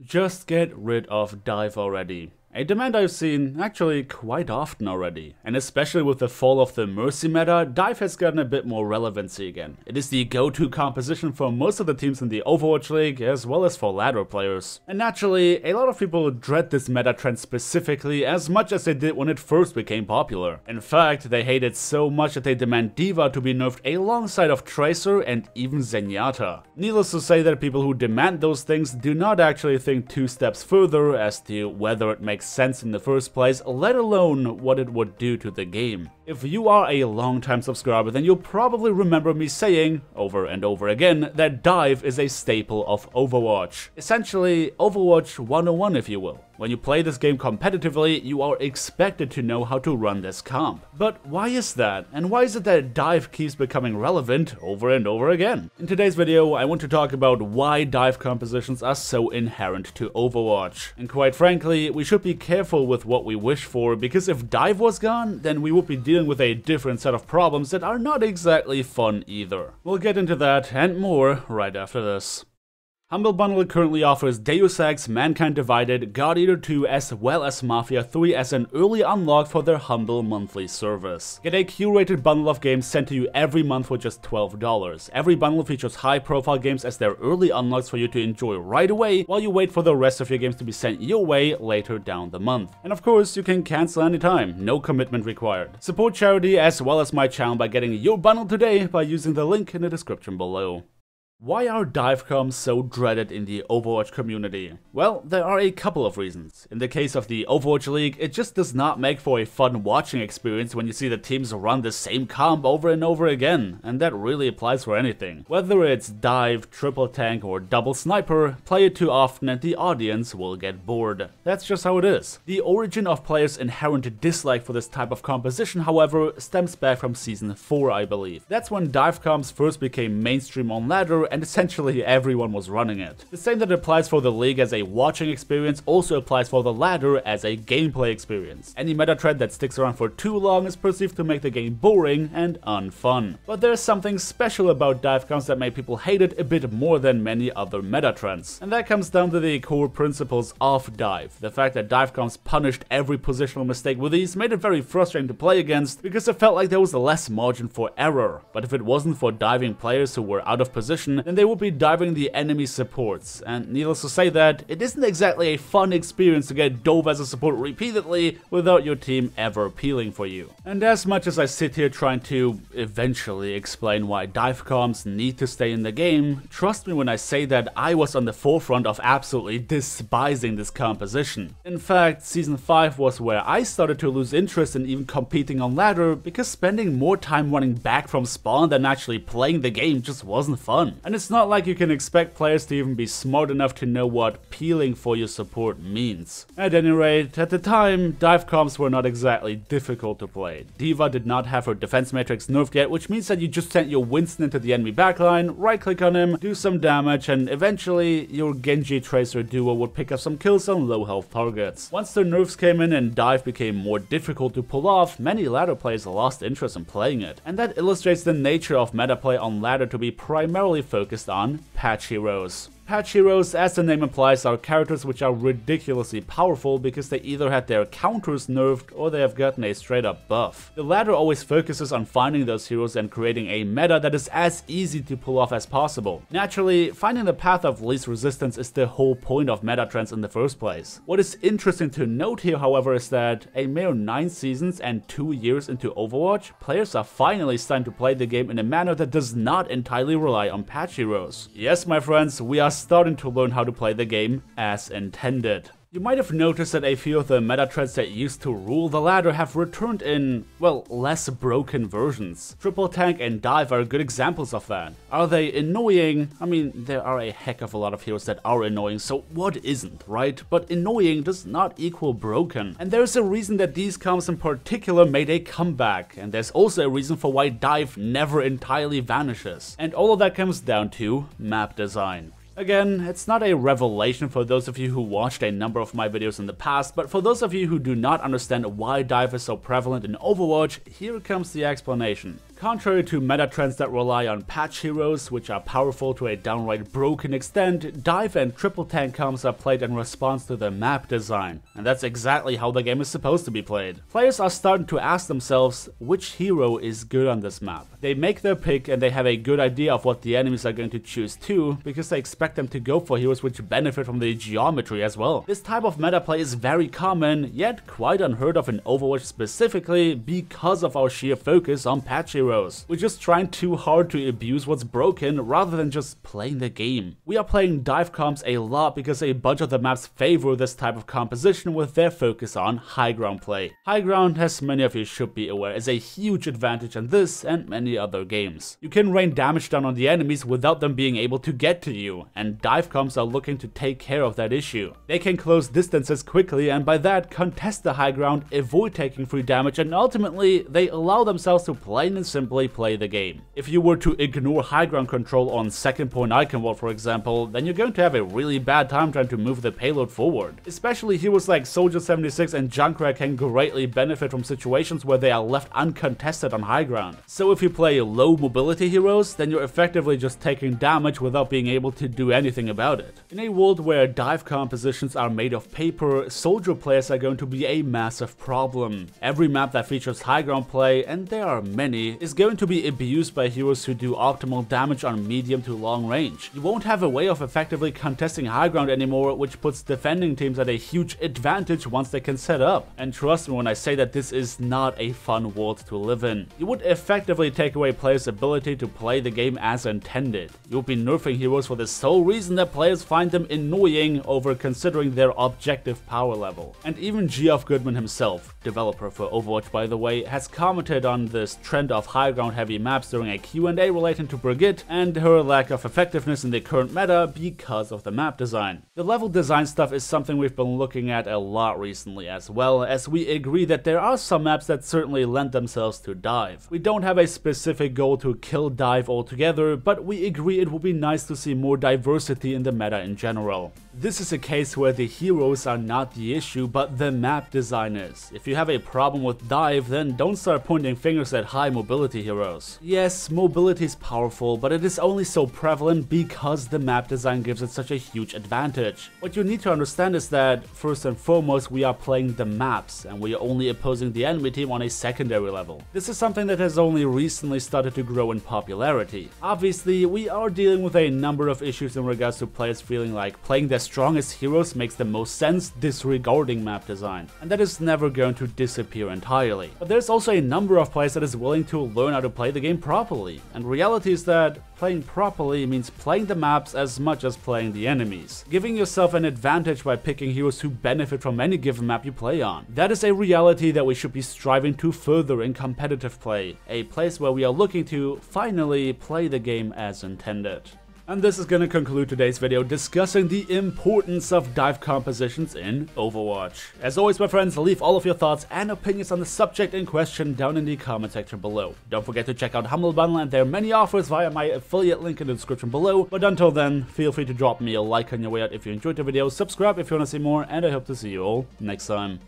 Just get rid of dive already. A demand I've seen actually quite often already, and especially with the fall of the Mercy meta, dive has gotten a bit more relevancy again. It is the go-to composition for most of the teams in the Overwatch League, as well as for ladder players. And naturally, a lot of people dread this meta trend specifically as much as they did when it first became popular. In fact, they hate it so much that they demand D.Va to be nerfed alongside of Tracer and even Zenyatta. Needless to say that people who demand those things do not actually think two steps further as to whether it makes sense in the first place, let alone what it would do to the game. If you are a long-time subscriber, then you'll probably remember me saying, over and over again, that dive is a staple of Overwatch. Essentially, Overwatch 101 if you will. When you play this game competitively, you are expected to know how to run this comp. But why is that? And why is it that dive keeps becoming relevant over and over again? In today's video, I want to talk about why dive compositions are so inherent to Overwatch. And quite frankly, we should be careful with what we wish for, because if dive was gone, then we would be dealing with a different set of problems that are not exactly fun either. We'll get into that and more right after this. Humble Bundle currently offers Deus Ex, Mankind Divided, God Eater 2 as well as Mafia 3 as an early unlock for their Humble monthly service. Get a curated bundle of games sent to you every month for just $12. Every bundle features high profile games as their early unlocks for you to enjoy right away while you wait for the rest of your games to be sent your way later down the month. And of course, you can cancel anytime, no commitment required. Support charity as well as my channel by getting your bundle today by using the link in the description below. Why are dive comps so dreaded in the Overwatch community? Well, there are a couple of reasons. In the case of the Overwatch League, it just does not make for a fun watching experience when you see the teams run the same comp over and over again, and that really applies for anything. Whether it's dive, triple tank, or double sniper, play it too often and the audience will get bored. That's just how it is. The origin of players' inherent dislike for this type of composition, however, stems back from Season 4, I believe. That's when dive comps first became mainstream on ladder and essentially everyone was running it. The same that applies for the league as a watching experience also applies for the ladder as a gameplay experience. Any meta trend that sticks around for too long is perceived to make the game boring and unfun. But there's something special about dive comps that made people hate it a bit more than many other meta trends. And that comes down to the core principles of dive. The fact that dive comps punished every positional mistake with ease made it very frustrating to play against because it felt like there was less margin for error. But if it wasn't for diving players who were out of position, then they would be diving the enemy supports, and needless to say that it isn't exactly a fun experience to get dove as a support repeatedly without your team ever peeling for you. And as much as I sit here trying to eventually explain why dive comps need to stay in the game, trust me when I say that I was on the forefront of absolutely despising this composition. In fact, Season 5 was where I started to lose interest in even competing on ladder because spending more time running back from spawn than actually playing the game just wasn't fun. And it's not like you can expect players to even be smart enough to know what peeling for your support means. At any rate, at the time, dive comps were not exactly difficult to play. D.Va did not have her defense matrix nerfed yet, which means that you just sent your Winston into the enemy backline, right click on him, do some damage, and eventually your Genji Tracer duo would pick up some kills on low health targets. Once the nerfs came in and dive became more difficult to pull off, many ladder players lost interest in playing it. And that illustrates the nature of meta play on ladder to be primarily focused on patch heroes. Patch heroes, as the name implies, are characters which are ridiculously powerful because they either had their counters nerfed or they have gotten a straight up buff. The latter always focuses on finding those heroes and creating a meta that is as easy to pull off as possible. Naturally, finding the path of least resistance is the whole point of meta trends in the first place. What is interesting to note here, however, is that a mere 9 seasons and 2 years into Overwatch, players are finally starting to play the game in a manner that does not entirely rely on patch heroes. Yes, my friends, we are starting to learn how to play the game as intended. You might have noticed that a few of the meta trends that used to rule the ladder have returned in, well, less broken versions. Triple tank and dive are good examples of that. Are they annoying? I mean, there are a heck of a lot of heroes that are annoying, so what isn't, right? But annoying does not equal broken. And there's a reason that these comps in particular made a comeback, and there's also a reason for why dive never entirely vanishes. And all of that comes down to map design. Again, it's not a revelation for those of you who watched a number of my videos in the past, but for those of you who do not understand why dive is so prevalent in Overwatch, here comes the explanation. Contrary to meta trends that rely on patch heroes, which are powerful to a downright broken extent, dive and triple tank comps are played in response to the map design, and that's exactly how the game is supposed to be played. Players are starting to ask themselves which hero is good on this map. They make their pick and they have a good idea of what the enemies are going to choose too, because they expect them to go for heroes which benefit from the geometry as well. This type of meta play is very common, yet quite unheard of in Overwatch specifically because of our sheer focus on patch heroes. We're just trying too hard to abuse what's broken rather than just playing the game. We are playing dive comps a lot because a bunch of the maps favor this type of composition with their focus on high ground play. High ground, as many of you should be aware, is a huge advantage in this and many other games. You can rain damage down on the enemies without them being able to get to you, and dive comps are looking to take care of that issue. They can close distances quickly and by that contest the high ground, avoid taking free damage, and ultimately they allow themselves to plain and simply play the game. If you were to ignore high ground control on second point icon wall, for example, then you're going to have a really bad time trying to move the payload forward. Especially heroes like Soldier 76 and Junkrat can greatly benefit from situations where they are left uncontested on high ground. So if you play low mobility heroes, then you're effectively just taking damage without being able to do anything about it. In a world where dive compositions are made of paper, soldier players are going to be a massive problem. Every map that features high ground play, and there are many, is going to be abused by heroes who do optimal damage on medium to long range. You won't have a way of effectively contesting high ground anymore, which puts defending teams at a huge advantage once they can set up. And trust me when I say that this is not a fun world to live in. You would effectively take away players' ability to play the game as intended. You would be nerfing heroes for the sole reason that players find them annoying over considering their objective power level. And even Geoff Goodman himself, developer for Overwatch by the way, has commented on this trend of high ground heavy maps during a Q&A relating to Brigitte and her lack of effectiveness in the current meta because of the map design. The level design stuff is something we've been looking at a lot recently as well, as we agree that there are some maps that certainly lend themselves to dive. We don't have a specific goal to kill dive altogether, but we agree it would be nice to see more diversity in the meta in general. This is a case where the heroes are not the issue, but the map design is. If you have a problem with dive, then don't start pointing fingers at high mobility heroes. Yes, mobility is powerful, but it is only so prevalent because the map design gives it such a huge advantage. What you need to understand is that, first and foremost, we are playing the maps, and we are only opposing the enemy team on a secondary level. This is something that has only recently started to grow in popularity. Obviously, we are dealing with a number of issues in regards to players feeling like playing their strongest heroes makes the most sense disregarding map design, and that is never going to disappear entirely. But there's also a number of players that is willing to learn how to play the game properly, and reality is that playing properly means playing the maps as much as playing the enemies, giving yourself an advantage by picking heroes who benefit from any given map you play on. That is a reality that we should be striving to further in competitive play, a place where we are looking to finally play the game as intended. And this is gonna conclude today's video discussing the importance of dive compositions in Overwatch. As always, my friends, leave all of your thoughts and opinions on the subject in question down in the comment section below. Don't forget to check out Humble Bundle and their many offers via my affiliate link in the description below. But until then, feel free to drop me a like on your way out if you enjoyed the video, subscribe if you wanna see more, and I hope to see you all next time.